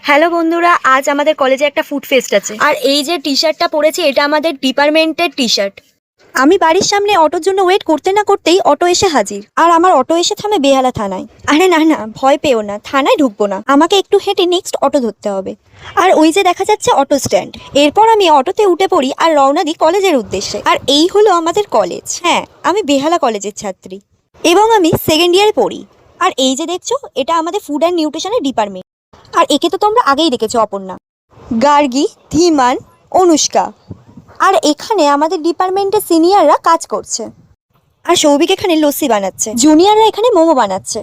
Hello বন্ধুরা, আজ আমাদের কলেজে একটা ফুড ফেস্ট আছে। আর এই যে টি শার্টটা পরেছি, এটা আমাদের ডিপার্টমেন্টের টি শার্ট। আমি বাড়ির সামনে অটোর জন্য ওয়েট করতে না করতেই অটো এসে হাজির। আর আমার অটো এসে থামে বেহালা থানায়। আরে না না, ভয় পেও না, থানায় ঢুকবো না, আমাকে একটু হেঁটে নেক্সট অটো ধরতে হবে। আর ওই যে দেখা যাচ্ছে অটো স্ট্যান্ড। এরপর আমি অটোতে উঠে পড়ি আর রওনা দিই কলেজের উদ্দেশ্যে। আর এই হলো আমাদের কলেজ। হ্যাঁ, আমি বেহালা কলেজের ছাত্রী এবং আমি সেকেন্ড ইয়ারে পড়ি। আর এই যে দেখছো, এটা আমাদের ফুড অ্যান্ড নিউট্রিশনের ডিপার্টমেন্ট। আর একে তো তোমরা আগেই দেখেছো, অপর্ণা, গার্গী, ধীমান, অনুষ্কা। আর এখানে আমাদের ডিপার্টমেন্টের সিনিয়ররা কাজ করছে। আর সৌভিক এখানে লস্যি বানাচ্ছে, জুনিয়ররা এখানে মোমো বানাচ্ছে।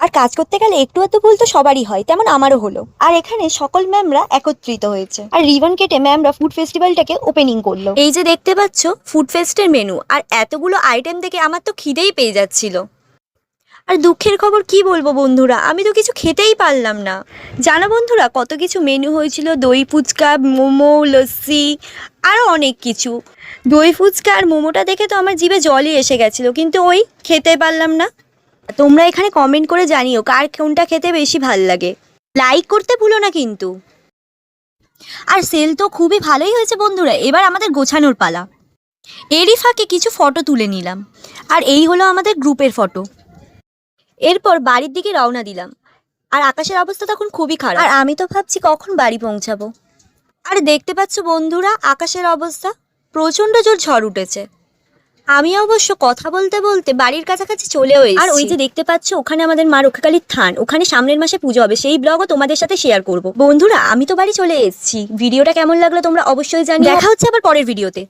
আর কাজ করতে গেলে একটু আধটু ভুল তো সবারই হয়, তেমন আমারও হলো। আর এখানে সকল ম্যামরা একত্রিত হয়েছে আর রিবন কেটে ম্যামরা ফুড ফেস্টিভ্যালটাকে ওপেনিং করলো। এই যে দেখতে পাচ্ছ ফুড ফেস্টের মেনু, আর এতগুলো আইটেম দেখে আমার তো খিদেই পেয়ে যাচ্ছিল। আর দুঃখের খবর কি বলবো বন্ধুরা, আমি তো কিছু খেতেই পারলাম না। জানো বন্ধুরা, কত কিছু মেনু হয়েছিল, দই ফুচকা, মোমো, লস্যি, আরও অনেক কিছু। দই ফুচকা আর মোমোটা দেখে তো আমার জিভে জলই এসে গেছিলো, কিন্তু ওই খেতে পারলাম না। তোমরা এখানে কমেন্ট করে জানিও কার কোনটা খেতে বেশি ভাল লাগে। লাইক করতে ভুলো না কিন্তু। আর সেল তো খুবই ভালোই হয়েছে বন্ধুরা, এবার আমাদের গোছানোর পালা। এরই ফাঁকে কিছু ফটো তুলে নিলাম। আর এই হলো আমাদের গ্রুপের ফটো। এরপর বাড়ির দিকে রওনা দিলাম। আর আকাশের অবস্থা তখন খুবই খারাপ, আর আমি তো ভাবছি কখন বাড়ি পৌঁছাবো। আর দেখতে পাচ্ছ বন্ধুরা, আকাশের অবস্থা প্রচণ্ড জোর ঝড় উঠেছে। আমি অবশ্য কথা বলতে বলতে বাড়ির কাছাকাছি চলেও এসেছি। আর ওই যে দেখতে পাচ্ছ, ওখানে আমাদের মা রক্ষাকালীর থান, ওখানে সামনের মাসে পুজো হবে, সেই ব্লগও তোমাদের সাথে শেয়ার করব। বন্ধুরা, আমি তো বাড়ি চলে এসেছি। ভিডিওটা কেমন লাগলো তোমরা অবশ্যই জানিও। দেখা হচ্ছে আবার পরের ভিডিওতে।